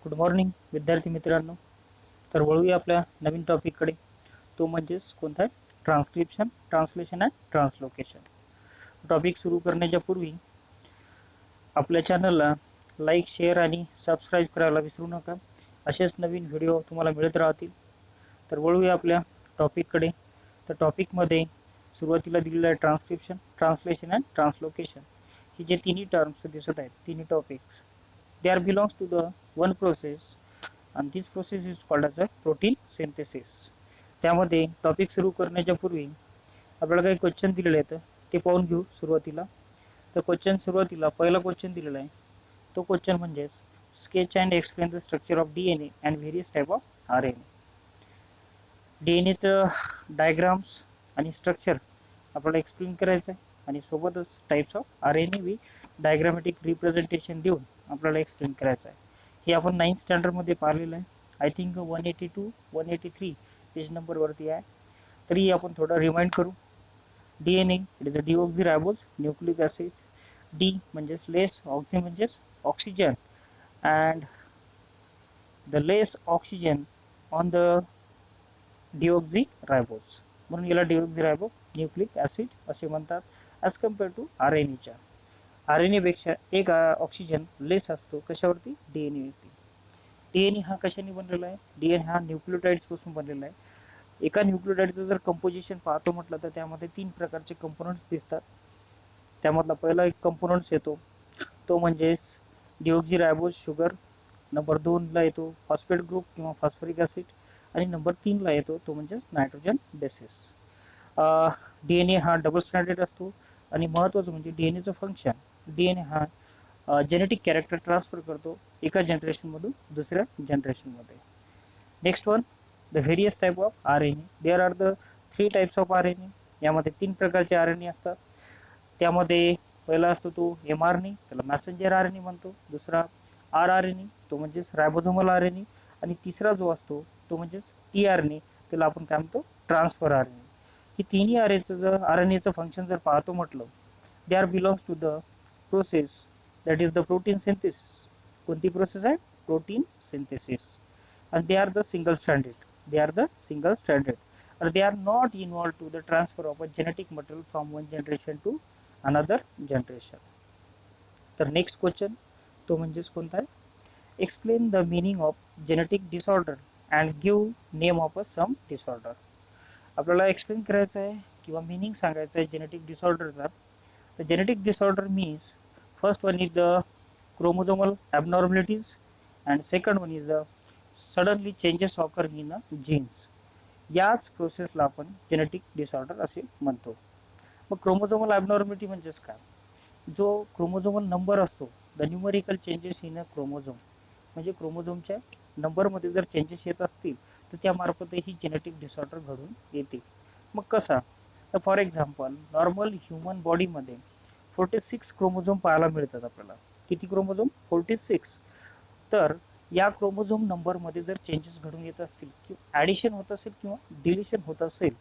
Good morning विद्यार्थी मित्रांनो. तर वळूया आपल्या नवीन टॉपिककडे. तो म्हणजेच कोणता आहे? Transcription, translation and translocation. Topic सुरू करण्याच्या पूर्वी आपल्या चॅनलला लाईक, शेअर आणि सबस्क्राईब करायला विसरू नका. असेच नवीन व्हिडिओ तुम्हाला मिळत राहतील. तर वळूया आपल्या टॉपिककडे. तर टॉपिकमध्ये सुरुवातीला दिलेलं आहे ट्रान्स्क्रिप्शन, ट्रान्सलेशन अँड ट्रान्सलोकेशन. ही जे तिन्ही टर्म्स दिसत आहेत, तिन्ही topics, they are belongs to the one process and this process is called as a protein synthesis. त्यामध्ये टॉपिक सुरू करण्याच्या पूर्वी आपल्याला काही क्वेश्चन दिलेले आहेत, ते पाहून घेऊ सुरुवातीला. तर क्वेश्चन सुरुवातीला पहिला क्वेश्चन दिलेला आहे. तो क्वेश्चन म्हणजेच sketch and explain the structure of DNA and various type of RNA. DNAचं डायग्राम्स आणि स्ट्रक्चर आपल्याला एक्सप्लेन करायचं आहे आणि सोबतच टाईप्स ऑफ RNA वी डायग्रामॅटिक रिप्रेझेंटेशन देऊन आपल्याला एक्सप्लेन करायचं आहे. हे आपण 9th स्टँडर्डमध्ये पाहिलेलं आहे. आय थिंक 182 183 पेज नंबरवरती आहे. तरी आपण थोडं रिमाइंड करू. DNA it is a deoxyribose nucleic acid. De म्हणजेच लेस, ऑक्सी म्हणजेच oxygen, and the less oxygen on the deoxyribose, म्हणून याला डिऑक्झिरायबो न्यूक्लिक ॲसिड असे म्हणतात. ॲज कम्पेअर टू RNAच्या. RNAपेक्षा एक ऑक्सिजन लेस असतो कशावरती? DNAवरती. DNA हा कशाने बनलेला आहे? DNA हा न्यूक्लियोटाइड्सपासून बनलेला आहे. एका न्यूक्लियोटाइडचं जर कंपोजिशन पाहतो म्हटलं तर त्यामध्ये 3 प्रकारचे कंपोनंट्स दिसतात. त्यामधला पहिला एक कंपोनंट्स येतो तो म्हणजेच डिऑक्झिरायबोज शुगर. नंबर 2ला येतो फॉस्फेट ग्रुप किंवा फॉस्फरिक ॲसिड. आणि नंबर 3ला येतो तो म्हणजेच नायट्रोजन बेसिस. DNA हा डबल स्टँडर्ड असतो. आणि महत्त्वाचं म्हणजे DNAचं फंक्शन, DNA हा जेनेटिक कॅरेक्टर ट्रान्सफर करतो एका जनरेशनमधून दुसऱ्या जनरेशनमध्ये. Next one, the various type of RNA. There are the 3 types of RNA. यामध्ये 3 प्रकारचे RNA असतात. त्यामध्ये पहिला असतो तो mRNA, त्याला मॅसेंजर RNA म्हणतो. दुसरा rRNA, तो म्हणजेच रायबोझोमल RNA. आणि तिसरा जो असतो तो म्हणजेच tRNA, त्याला आपण काय म्हणतो? Transfer RNA. ही तिन्ही RNAचं फंक्शन जर पाहतो म्हटलं, they are belongs to the process that is the protein synthesis. कोणती प्रोसेस आहे? Protein synthesis. and they are the single stranded. They are the single stranded, and they are not involved to the transfer of a genetic material from one generation to another generation. तर next question तो म्हणजेच कोणता आहे? Explain the meaning of genetic disorder and give name of a some disorder. आपल्याला explain करायचं आहे किंवा meaning सांगायचं आहे जेनेटिक डिसऑर्डरचा. तर genetic disorder means first one is the chromosomal abnormalities and second one is the suddenly changes occur in a genes. याच प्रोसेसला आपण जेनेटिक डिसऑर्डर असे म्हणतो. मग क्रोमोझोमल ॲबनॉर्मॅलिटी म्हणजेच काय? जो क्रोमोझोमल नंबर असतो, the numerical changes in a chromosome, म्हणजे क्रोमोझोमच्या नंबरमध्ये जर चेंजेस येत असतील तर त्यामार्फतही जेनेटिक डिसऑर्डर घडून येते. मग कसा? तर फॉर एक्झाम्पल नॉर्मल ह्युमन बॉडीमध्ये 46 क्रोमोझोम पाहायला मिळतात आपल्याला. किती क्रोमोझोम? 46. तर या क्रोमोझोम नंबरमध्ये जर चेंजेस घडून येत असतील किंवा ॲडिशन होत असेल किंवा डिलिशन होत असेल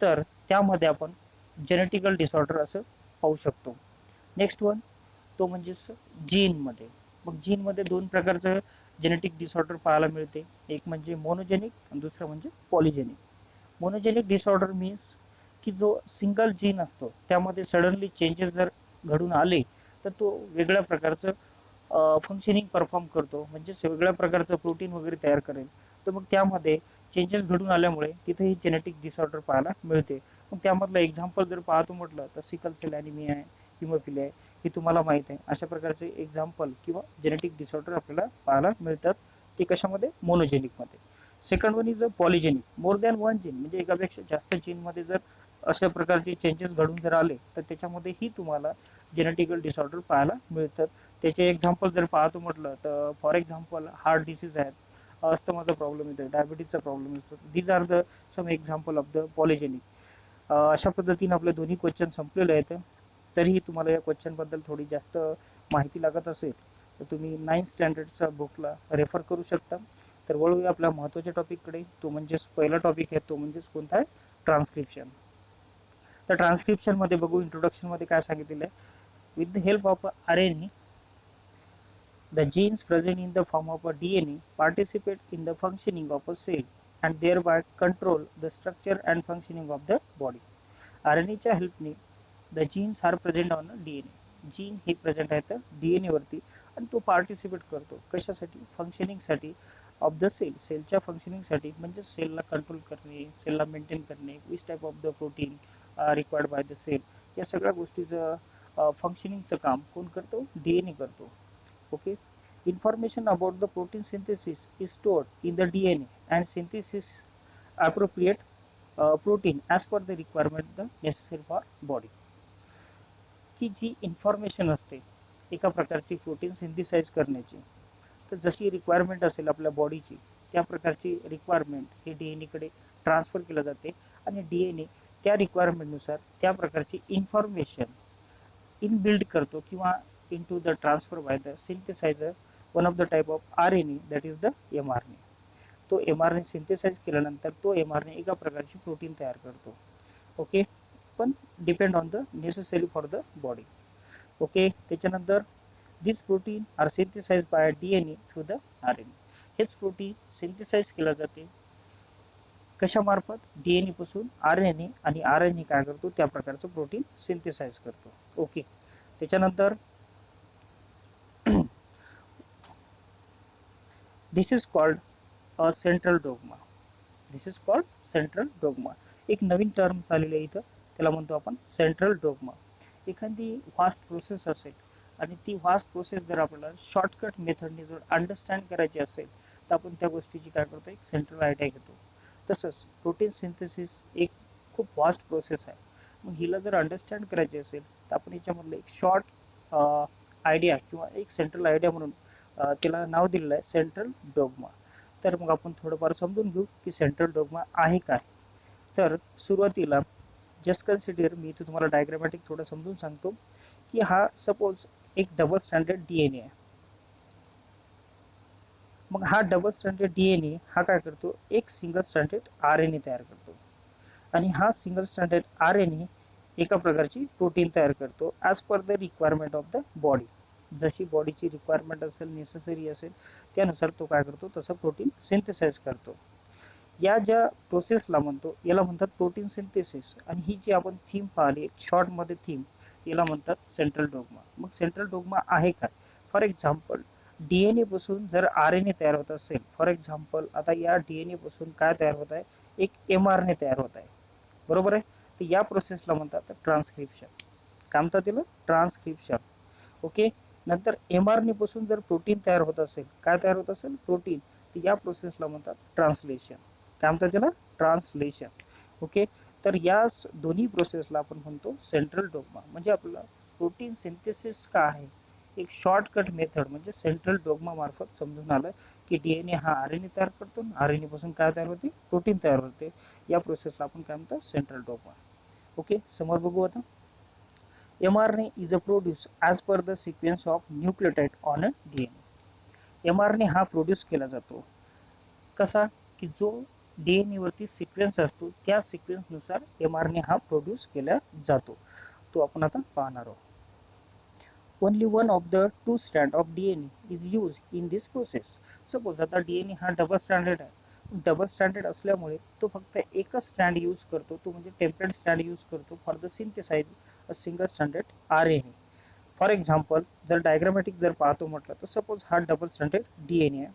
तर त्यामध्ये आपण जेनेटिकल डिसऑर्डर असं पाहू शकतो. नेक्स्ट वन तो म्हणजेच जीनमध्ये. मग जीनमध्ये 2 प्रकारचं जेनेटिक डिसऑर्डर पाहायला मिळते. एक म्हणजे मोनोजेनिक आणि दुसरं म्हणजे पॉलिजेनिक. मोनोजेनिक डिसऑर्डर मीन्स की जो सिंगल जीन असतो त्यामध्ये सडनली चेंजेस जर घडून आले तर तो वेगळ्या प्रकारचं फंक्शनिंग परफॉर्म करतो, म्हणजेच वेगळ्या प्रकारचं प्रोटीन वगैरे तयार करेल. तर मग त्यामध्ये चेंजेस घडून आल्यामुळे तिथेही जेनेटिक डिसऑर्डर पाहायला मिळते. मग त्यामधलं एक्झाम्पल जर पाहतो म्हटलं तर सिकल सेल ॲनिमिया आहे, हिमोफिलिया आहे, ही तुम्हाला माहीत आहे. अशा प्रकारचे एक्झाम्पल किंवा जेनेटिक डिसऑर्डर आपल्याला पाहायला मिळतात. ते कशामध्ये? मोनोजेनिकमध्ये. Second one is a polygenic. More than one gene, म्हणजे एकापेक्षा जास्त जीनमध्ये जर अशा प्रकारचे चेंजेस घडून जर आले तर त्याच्यामध्येही तुम्हाला जेनेटिकल डिसऑर्डर पाहायला मिळतात. त्याचे एक्झाम्पल जर पाहतो म्हटलं तर फॉर एक्झाम्पल हार्ट डिसीज आहेत, अस्थमाचा प्रॉब्लेम येतो, डायबिटीजचा प्रॉब्लेम असतो. These are the some example of the polygenic. अशा पद्धतीने आपले दोन्ही क्वेश्चन संपलेले आहेत. तरीही तुम्हाला या क्वेश्चनबद्दल थोडी जास्त माहिती लागत असेल तर तुम्ही 9th स्टँडर्डच्या बुकला रेफर करू शकता. तर वळूया आपल्या महत्त्वाच्या टॉपिककडे. तो म्हणजेच पहिला टॉपिक आहे तो म्हणजेच कोणता आहे? ट्रान्स्क्रिप्शन. तर ट्रान्स्क्रिप्शनमध्ये बघू, इंट्रोडक्शनमध्ये काय सांगितलेलं आहे. With the help of RNA The genes present in the form of a DNA participate in the functioning of a cell and thereby control the structure and functioning of the body. RNAच्या हेल्पने the genes are present on D N A. Gene हे present आहेत D N एवरती आणि तो participate करतो कशासाठी, फंक्शनिंगसाठी of the sale. सेलच्या फंक्शनिंगसाठी म्हणजे सेलला कंट्रोल करणे, सेलला मेंटेन करणे, which type of the protein required by the cell, या सगळ्या गोष्टीचं फंक्शनिंगचं काम कोण करतो, डी एन ए करतो. Okay. Information about the protein synthesis is stored in the DNA and synthesis appropriate protein as per the requirement the necessary for body. की जी information असते एका प्रकारची प्रोटीन सिंथेसाइज करण्याची, तर जशी रिक्वायरमेंट असेल आपल्या बॉडीची त्या प्रकारची रिक्वायरमेंट हे डी एन एकडे ट्रान्सफर केलं जाते आणि डी एन ए त्या रिक्वायरमेंटनुसार त्या प्रकारची इन्फॉर्मेशन इनबिल्ड करतो किंवा into the transfer by the synthesizer one of the type of RNA that is the mRNA. तो mRNA सिंथेसाइज केल्यानंतर तो mRNA एका प्रकारची प्रोटीन तयार करतो. ओके. पण depend on the necessary for the body. Okay. त्याच्यानंतर this protein are synthesize by DNA through the RNA. हेच प्रोटीन सिंथेसाइज केलं जाते कशामार्फत, DNA पासून RNA आणि RNA काय करतो त्या प्रकारचं प्रोटीन सिंथेसाइज करतो. ओके. त्याच्यानंतर this is called a central dogma. This is called central dogma. एक नवीन टर्म चाललेलं आहे इथं, त्याला म्हणतो आपण सेंट्रल डोग्मा. एखादी व्हास्ट प्रोसेस असेल आणि ती व्हास्ट प्रोसेस जर आपल्याला शॉर्टकट मेथडने जर अंडरस्टँड करायची असेल तर आपण त्या गोष्टीची काय करतो, एक सेंट्रल आयडिया घेतो. तसंच प्रोटीन सिंथेसिस एक खूप व्हास्ट प्रोसेस आहे. मग हिला जर अंडरस्टँड करायची असेल तर आपण याच्यामधलं एक शॉर्ट आयडिया किंवा एक सेंट्रल आयडिया म्हणून त्याला नाव दिलेलं आहे सेंट्रल डोग्मा. तर मग आपण थोडंफार समजून घेऊ की सेंट्रल डोग्मा आहे काय. तर सुरुवातीला जस्ट कन्सिडर, मी इथे तुम्हाला डायग्रामॅटिक थोडं समजून सांगतो की हा सपोज एक double standard D N A आहे. मग हा double standard D N A हा काय करतो, एक single standard R N A तयार करतो आणि हा single standard R N A एका प्रकारची प्रोटीन तयार करतो as per the requirement of the body. जशी बॉडीची रिक्वायरमेंट असेल, नेसेसरी असेल त्यानुसार तो काय करतो तसं प्रोटीन सिंथेसाइज करतो. या ज्या प्रोसेसला म्हणतो याला म्हणतात प्रोटीन सिंथेसिस. आणि ही जी आपण थीम पाहिली एक शॉर्टमध्ये थीम, याला म्हणतात सेंट्रल डोग्मा. मग सेंट्रल डोग्मा आहे काय, for example D N A पासून जर आर एन ए तयार होत असेल, फॉर एक्झाम्पल आता या डी एन ए पासून काय तयार होत आहे, एक mRNA तयार होत आहे, बरोबर आहे. तर या प्रोसेसला म्हणतात ट्रान्सक्रिप्शन. काय म्हणतात त्याला, ट्रान्सक्रिप्शन. ओके. नंतर mRNA पासून जर प्रोटीन तयार होत असेल, काय तयार होत असेल, प्रोटीन, तर या प्रोसेसला म्हणतात ट्रान्सलेशन. काय म्हणतात त्याला, ट्रान्सलेशन. ओके. तर या दोन्ही प्रोसेसला आपण म्हणतो सेंट्रल डोग्मा. म्हणजे आपलं प्रोटीन सिंथेसिस का आहे, एक शॉर्टकट मेथड म्हणजे सेंट्रल डोग्मा मार्फत समजून आलं की डी एन ए हा आर एन ए तयार करतो, आर एन ए पासून काय तयार होते, प्रोटीन तयार होते. या प्रोसेसला आपण काय म्हणतो, सेंट्रल डोग्मा. ओके. समोर बघू आता. mRNA is a produced as per the sequence of nucleotide on a DNA. mRNA हा प्रोड्यूस केला जातो कसा, की जो DNA वरती सिक्वेन्स असतो त्या सिक्वेन्सनुसार mRNA हा प्रोड्यूस केला जातो. तो आपण आता पाहणार आहोत. Only one of the two strand of DNA is use in this process. Suppose आता DNA हा डबल स्टँडर्ड आहे, डबल स्टँडर्ड असल्यामुळे तो फक्त एकच स्टँड यूज करतो, तो म्हणजे टेम्पलेट स्टँड यूज करतो for the synthesize a single standard R N A. For example जर डायग्रामॅटिक जर पाहतो म्हटलं तर सपोज हा double standard D N A आहे.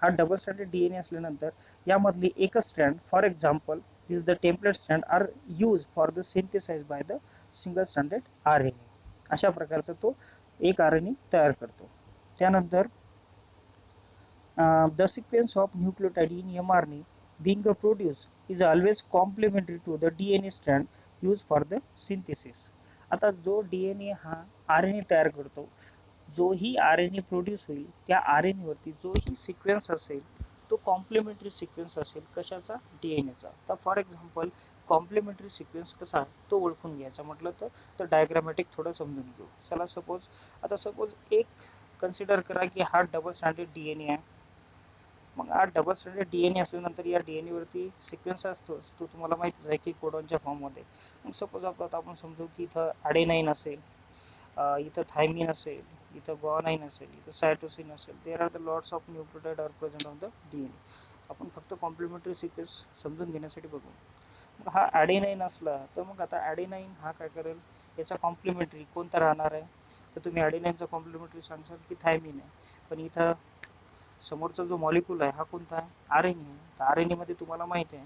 हा डबल स्टँडर्ड डी एन ए असल्यानंतर यामधली एकच stand, for example this the template stand are use for the synthesize by the single standard R N A. अशा प्रकारचा तो एक आर एन ए तयार करतो. त्यानंतर the sequence of nucleotide in mRNA being produced is always complementary to the DNA strand used for the synthesis. आता जो DNA हा RNA तयार करतो, जो ही RNA प्रोड्यूस होईल त्या RNA वरती जो ही सिक्वेन्स असेल तो कॉम्प्लिमेंटरी सिक्वेन्स असेल कशाचा, DNAचा. तर फॉर एक्झाम्पल कॉम्प्लिमेंटरी सिक्वेन्स कसा तो ओळखून घ्यायचा म्हटलं तर डायग्रामॅटिक थोडं समजून घेऊ. चला सपोज एक कन्सिडर करा की हा डबल स्टँडर्ड DNA आहे. मग हा डबल स्टँडर्ड DNA असल्यानंतर या DNA वरती सिक्वेन्स असतो, तो तुम्हाला माहितीच आहे की कोडॉनच्या फॉर्ममध्ये. मग सपोज आपण समजू की इथं ॲडेनाईन असेल, इथं थायमिन असेल, इथं गुआनाइन असेल, इथं सायटोसिन असेल. There are the lots of nucleotide are present on the DNA. आपण फक्त कॉम्प्लिमेंटरी सिक्वेन्स समजून घेण्यासाठी बघू. मग हा ॲडेनाइन असला तर मग आता ॲडेनाइन हा काय करेल, याचा कॉम्प्लिमेंटरी कोणता राहणार आहे, तर तुम्ही ॲडेनाइनचा कॉम्प्लिमेंटरी सांगशाल की थायमिन आहे. पण इथं समोरचा जो मॉलिक्यूल आहे हा कोणता आहे, RNA आहे. तर RNA मध्ये तुम्हाला माहिती आहे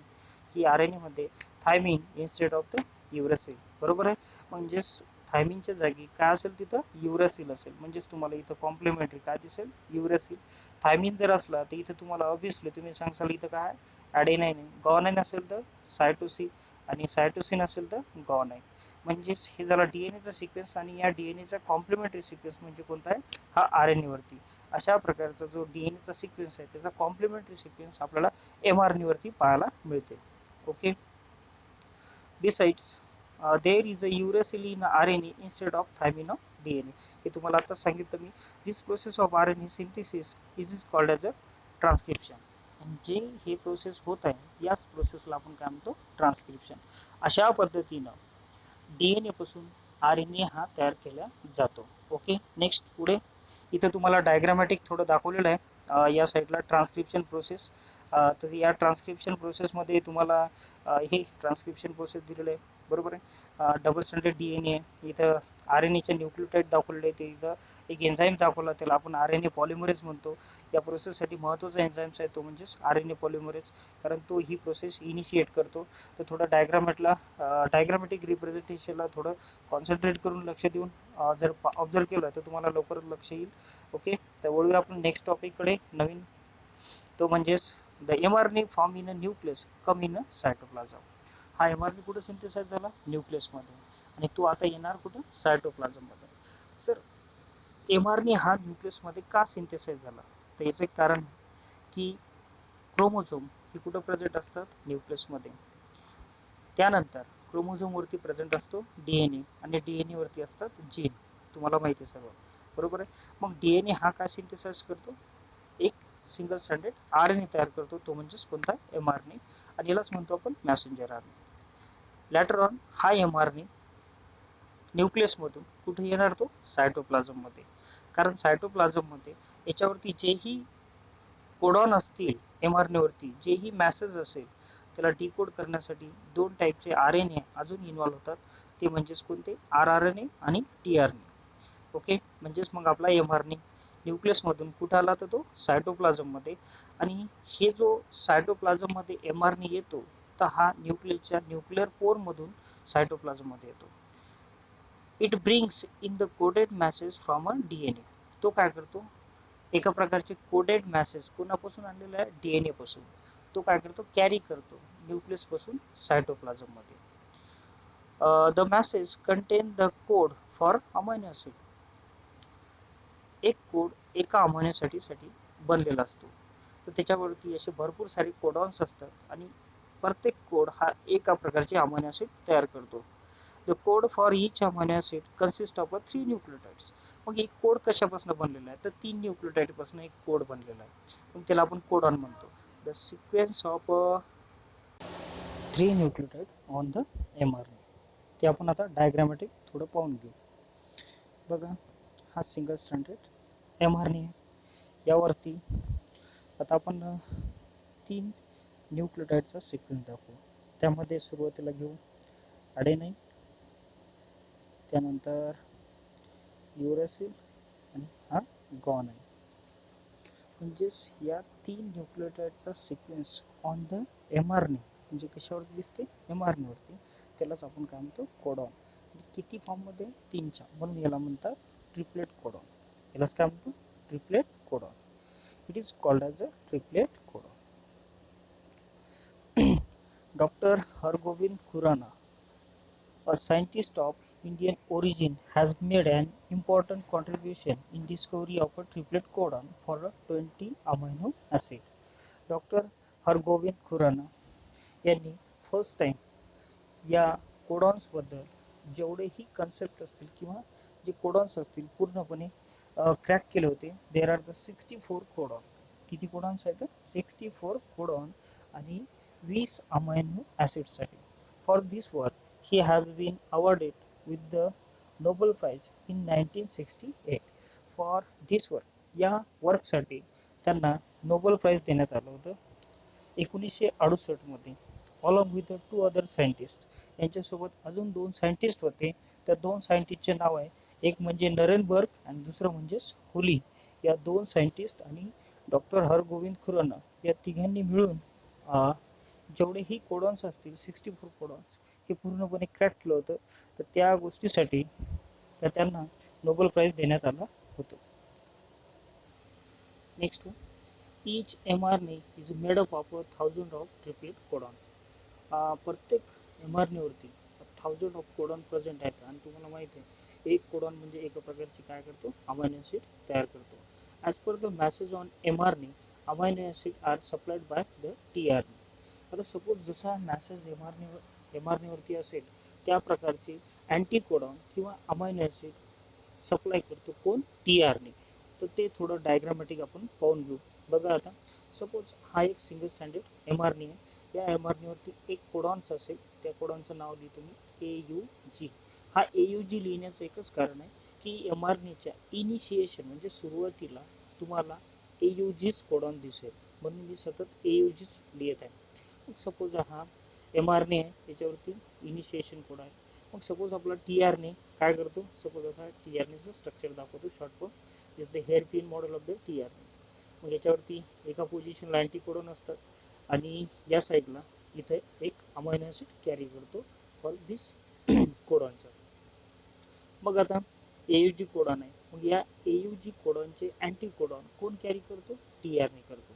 की RNA मध्ये थायमिन इन्स्टेड ऑफ द युरेसिल, बरोबर आहे. म्हणजेच थायमिनच्या जागी काय असेल तिथं युरेसिल असेल. म्हणजेच तुम्हाला इथं कॉम्प्लिमेंटरी काय दिसेल, युरेसिल. थायमिन जर असला तर इथं तुम्हाला ऑब्व्हियसली तुम्ही सांगसाल इथं काय ॲडेनाइन आहे. गुआनाइन असेल तर सायटोसिन, आणि सायटोसिन असेल तर गुआनाइन. म्हणजेच हे झाला डीएनएचा सिक्वेन्स, आणि या डीएनएचा कॉम्प्लिमेंटरी सिक्वेन्स म्हणजे कोणता आहे, हा RNA वरती. अशा प्रकारचा जो डीएनएचा सिक्वेन्स आहे त्याचा कॉम्प्लिमेंटरी सिक्वेन्स आपल्याला mRNA वरती पाहायला मिळते. Okay. Besides there is a uracil in RNA instead of thymine of DNA. हे तुम्हाला आता सांगितलं मी. This process of RNA synthesis is called as a transcription. जे हे प्रोसेस होत आहे याच प्रोसेसला आपण काय म्हणतो, ट्रान्सक्रिप्शन. अशा पद्धतीनं DNA पासून RNA हा तयार केला जातो. ओके. नेक्स्ट पुढे इथे तुम्हाला डायग्रामॅटिक थोडं दाखवलेलं आहे. या साईडला ट्रान्सक्रिप्शन प्रोसेस. तर या ट्रान्सक्रिप्शन प्रोसेसमध्ये तुम्हाला हे ट्रान्सक्रिप्शन प्रोसेस दिलेलं आहे, बरोबर आहे. डबल स्टँडर्ड DNA इथं RNAचे न्यूक्लियोटाइड दाखवलेले आहे. ते इथं एक एन्झाईम दाखवला, त्याला आपण RNA पॉलिमरेज म्हणतो. या प्रोसेससाठी महत्त्वाचा एन्झाईम्स आहे तो म्हणजेच RNA पॉलिमरेज, कारण तो ही प्रोसेस इनिशिएट करतो. तर थोडं डायग्रामॅटिक रिप्रेझेंटेशनला थोडं कॉन्सन्ट्रेट करून लक्ष देऊन जर ऑब्झर्व केलं तर तुम्हाला लवकरच लक्ष येईल. ओके. तर वळूया आपण नेक्स्ट टॉपिककडे नवीन, तो म्हणजेच the mRNA form in a nucleus come in a cytoplasm. हा mRNA कुठं सिंथेसाइज झाला, न्यूक्लियसमध्ये, आणि तो आता येणार कुठं, सायटोप्लाझममध्ये. सर mRNA हा न्यूक्लियसमध्ये का सिंथेसाइज झाला, तर याचं एक कारण की क्रोमोझोम हे कुठं प्रेझेंट असतात, न्यूक्लियसमध्ये. त्यानंतर क्रोमोझोमवरती प्रेझेंट असतो DNA, आणि DNA वरती असतात जीन. तुम्हाला माहिती आहे सर्व, बरोबर आहे. मग DNA हा काय सिंथेसाइज करतो, एक सिंगल स्टँडर्ड RNA तयार करतो, तो म्हणजेच कोणता, mRNA. आणि यालाच म्हणतो आपण मॅसेंजर RNA. लॅटर ऑन हा mRNA न्यूक्लियसमधून कुठे येणार, तो सायटोप्लाझममध्ये. कारण सायटोप्लाझममध्ये याच्यावरती जेही कोडॉन असतील, mRNA वरती जेही मॅसेज असेल, त्याला डिकोड करण्यासाठी दोन टाईपचे RNA अजून इन्व्हॉल्व होतात. ते म्हणजेच कोणते, rRNA आणि tRNA. ओके. म्हणजेच मग आपला mRNA न्यूक्लियसमधून कुठं आला, तर तो सायटोप्लाझममध्ये. आणि हे जो सायटोप्लाझममध्ये mRNA येतो, तर हा न्यूक्लियसच्या न्यूक्लिअर पोरमधून सायटोप्लाझममध्ये येतो. It brings in the coded message from a DNA. तो काय करतो, एका प्रकारचे कोडेड मॅसेज कोणापासून आणलेला आहे, DNA पासून. तो काय करतो, कॅरी करतो न्यूक्लियस पासून सायटोप्लाझममध्ये. The message contain the code for amino acid. एक कोड एका अमायनो साठी बनलेला असतो. तर त्याच्यावरती असे भरपूर सारे कोडॉन्स असतात, आणि प्रत्येक कोड हा एका प्रकारचे अमायनो ॲसिड तयार करतो. The code for each amino acid consist of 3 nucleotides. मग एक कोड कशापासून बनलेला आहे, तर 3 न्यूक्लियोटाइड पासून एक कोड बनलेला आहे. मग त्याला आपण कोडॉन म्हणतो. The sequence of 3 nucleotide on the mRNA. ते आपण आता डायग्रामॅटिक थोडं पाहून घेऊ. बघा, हा सिंगल स्टँडर्ड mRNA आहे. यावरती आता आपण 3 न्यूक्लियोटाइडचा सिक्वेन्स दाखवू. त्यामध्ये सुरुवातीला घेऊ ॲडेनाइन, त्यानंतर युरेसिल, आणि हा गुआनाइन. म्हणजेच या 3 न्यूक्लियोटाइडचा सिक्वेन्स ऑन द mRNA, म्हणजे कशावरती दिसते, mRNA वरती. त्यालाच आपण काय म्हणतो, कोडॉन. किती फॉर्ममध्ये, 3च्या, म्हणून याला म्हणतात ट्रिपलेट कोडॉन. यालाच काय म्हणतो, triplet codon. It is called as a triplet codon. Dr. Hargobind Khurana, a scientist of Indian origin, has made an important contribution in discovery of a triplet codon for a 20 amino acid. Doctor Hargobind Khorana यांनी first time या कोडॉन्सबद्दल जेवढेही concept असतील किंवा जे codons असतील पूर्णपणे crack केले होते. There are the 64 codon. किती कोडॉन्स आहेत, 64 कोडॉन, आणि 20 अमायनो ॲसिडसाठी. For this work he has been awarded with the Nobel Prize in 1968. For this work, या वर्कसाठी त्यांना नोबेल प्राइज देण्यात आलं होतं 1968 मध्ये, अलॉंग विथ 2 अदर सायंटिस्ट. यांच्यासोबत अजून 2 सायंटिस्ट होते. त्या 2 सायंटिस्टचे नाव आहे, एक म्हणजे नरेनबर्ग आणि दुसरं म्हणजे होली. या 2 सायंटिस्ट आणि डॉक्टर हरगोविंद खुराना या तिघांनी मिळून जेवढेही कोडॉन्स असतील 64 कोडॉन्स हे पूर्णपणे क्रॅक केलं होतं. तर त्या गोष्टीसाठी तर त्यांना नोबेल प्राइज देण्यात आला होतो. Next one, each mRNA is made up of 1000 of triplet codon. प्रत्येक mRNA वरती 1000 ऑफ कोडॉन प्रेझेंट आहेत आणि तुम्हाला माहिती आहे एक कोडॉन म्हणजे एका प्रकारची काय करतो, अमायनो ऍसिड तयार करतो. As per the message on mRNA, amino acid are supplied by the tRNA. आता सपोज जसा मॅसेज mRNA वरती असेल त्या प्रकारचे अँटीकोडॉन किंवा अमायनो ऍसिड सप्लाय करतो कोण, tRNA. तर ते थोडं डायग्रामॅटिक आपण पाहून घेऊ. बघा आता, सपोज हा एक सिंगल स्टँडर्ड mRNA आहे. या mRNA वरती एक कोडॉन्स असेल, त्या कोडॉनचं नाव लिहितो मी AUG. हा AUG लिहिण्याचं एकच कारण आहे की mRNAच्या इनिशिएशन म्हणजे सुरुवातीला तुम्हाला AUGच कोडॉन दिसेल, म्हणून मी सतत AUGच लिहित आहे. मग सपोज हा mRNA आहे, याच्यावरती इनिशिएशन कोड आहे. मग सपोज आपला tRNA काय करतो, सपोज आता tRNAचं स्ट्रक्चर दाखवतो short form is the hairpin model of the tRNA. मग याच्यावरती एका पोझिशनला अँटीकोडॉन असतात आणि या साईडला इथे एक अमायनो ऍसिड कॅरी करतो फॉर दिस कोडॉनचा. मग आता AUG कोडॉन आहे, मग या AUG कोडॉनचे अँटीकोडॉन कोण कॅरी करतो, tRNA करतो.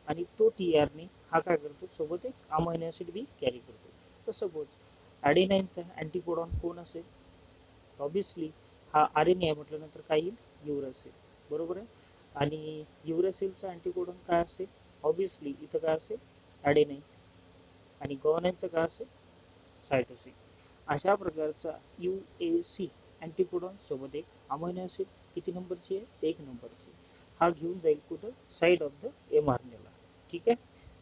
आणि तो tRNA हा काय करतो, सोबत एक अमायनो ऍसिड बी कॅरी करतो. तर सपोज ॲडेनाईनचा अँटीकोडॉन कोण असेल, ऑब्विसली हा RNA आहे म्हटल्यानंतर काय येईल, युरासिल, बरोबर आहे. आणि युरासिलचा अँटीकोडॉन काय असेल, ऑब्विसली इथं काय असेल, ॲडेनाईन. आणि गव्हाणीचं काय असेल, सायटोसिन. अशा प्रकारचा UAC अँटीकोडॉन सोबत एक अमायनो ऍसिड किती नंबरची आहे, 1 नंबरची. हा घेऊन जाईल कुठं, साईड ऑफ द mRNAला. ठीक आहे,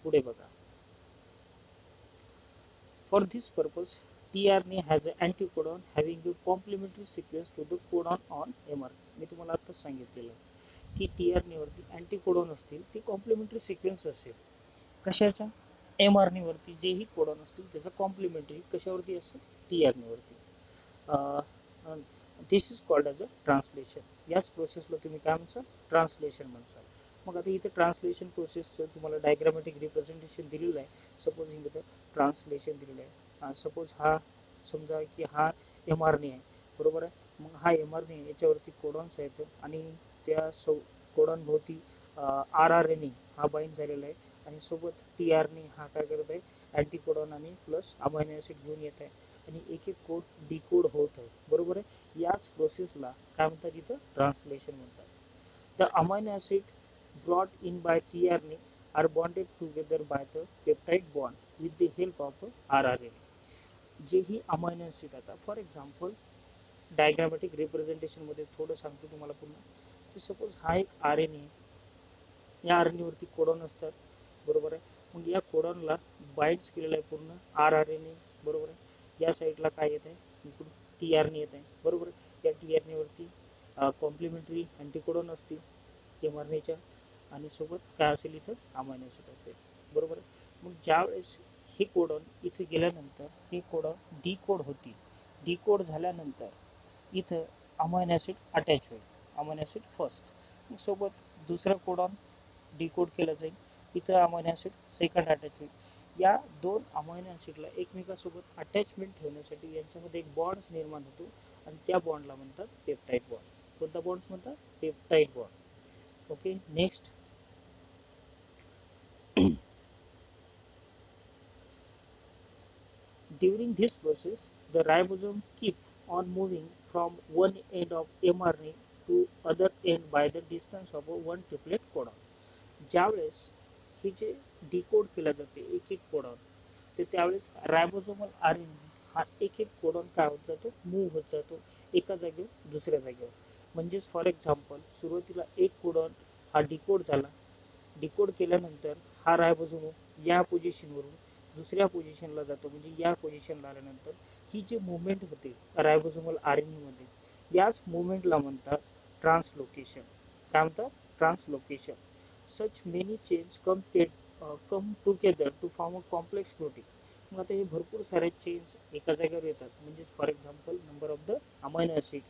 पुढे बघा. For this purpose, tRNA has an anticodon having a complementary sequence to the codon on mRNA. मी तुम्हाला आत्ताच सांगितलेलं की tRNA वरती अँटीकोडॉन असतील ते कॉम्प्लिमेंटरी सिक्वेन्स असेल. कशाच्या, mRNA वरती जेही कोडॉन असतील त्याचा कॉम्प्लिमेंटरी कशावरती असेल, tRNA वरती. This is called as a translation. याच प्रोसेसला तुम्ही काय म्हणसाल, ट्रान्सलेशन म्हणसाल. मग आता इथे ट्रान्सलेशन प्रोसेसचं तुम्हाला डायग्रामॅटिक रिप्रेझेंटेशन दिलेलं आहे. सपोज इथं ट्रान्सलेशन दिलेलं आहे. सपोज हा समजा की हा mRNA आहे, बरोबर आहे. मग हा mRNA याच्यावरती कोडॉन्स आहेत आणि त्या कोडॉन भोवती RRNA हा बाइंड झालेला आहे आणि सोबत tRNA हा काय करत आहे, अँटीकोडॉन आणि प्लस अमायनो ऍसिड घेऊन येत आहे आणि एक एक कोड डिकोड होत आहे, बरोबर आहे. याच प्रोसेसला काय म्हणतात, इथं ट्रान्सलेशन म्हणतात. The amino acid brought in by tRNA are bonded together by the peptide bond with the help of RRNA. जेही अमायनो ऍसिड, आता फॉर एक्झाम्पल डायग्रामॅटिक रिप्रेझेंटेशनमध्ये थोडं सांगतो तुम्हाला पुन्हा. सपोज हा एक RNA आहे, या RNA वरती कोडॉन असतात, बरोबर आहे. मग या कोडॉनला बाइंड्स केलेलं आहे पूर्ण RRNA, बरोबर आहे. या साईडला काय येत आहे, इकडून tRNA येत आहे, बरोबर आहे. या tRNA वरती कॉम्प्लिमेंटरी अँटीकोडॉन असतील mRNAच्या आणि सोबत काय असेल, इथं अमायनो ऍसिड असेल, बरोबर आहे. मग ज्यावेळेस हे कोडॉन इथे गेल्यानंतर हे कोडॉन डिकोड होतील. डिकोड झाल्यानंतर इथं अमायनो ऍसिड अटॅच होईल, अमायनो ऍसिड फर्स्ट. मग सोबत दुसरा कोडॉन डिकोड केलं जाईल, इथं अमायनो ऍसिड सेकंड अटॅच होईल. या 2 अमायनो ऍसिडला एकमेकासोबत अटॅचमेंट ठेवण्यासाठी यांच्यामध्ये एक बॉन्ड्स निर्माण होतो आणि त्या बॉन्डला म्हणतात पेप्टाइड बॉन्ड. कोणता बॉन्ड्स म्हणतात, peptide bond. Okay, next. During this process, the ribosome keep on moving from one end of mRNA to other end by the distance of a one triplet codon. ज्यावेळेस हे जे decode केलं जाते एक एक codon, तर त्यावेळेस रायबोझोमल RNA हा एक एक कोडॉन काय होत जातो, मूव्ह होत जातो एका जागेवर दुसऱ्या जागेवर. म्हणजेच फॉर एक्झाम्पल सुरुवातीला एक कोडॉन हा डिकोड झाला, डिकोड केल्यानंतर हा रायबोझोम या पोझिशनवरून दुसऱ्या पोझिशनला जातो, म्हणजे या पोझिशनला आल्यानंतर ही जी मुवमेंट होते रायबोझोमल RNA मध्ये, याच मुवमेंटला म्हणतात ट्रान्सलोकेशन. काय म्हणतात? Translocation. Such many chains come together to form a complex protein. मग आता हे भरपूर सारे चेन्स एका जागेवर येतात, म्हणजेच for example number of the amino acid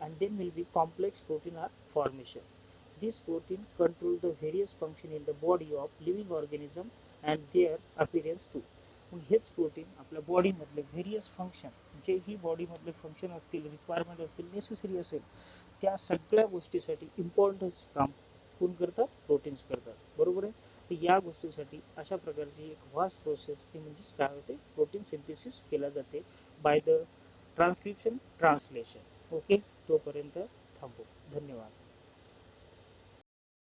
and then will be complex protein are formation. This protein control the various function in the body of living organism and their appearance too. मग हेच protein आपल्या बॉडीमधले various function, जेही बॉडीमधले function असतील, requirement असतील, necessary असेल, त्या सगळ्या गोष्टीसाठी इम्पॉर्टन्स काम कोण करतात? प्रोटीन्स करतात. बरोबर आहे. तर या गोष्टीसाठी अशा प्रकारची एक वास्ट प्रोसेस ती म्हणजेच काय होते? प्रोटीन सिंथेसिस केला जाते by the transcription translation. Okay, तोपर्यंत थांबू. धन्यवाद.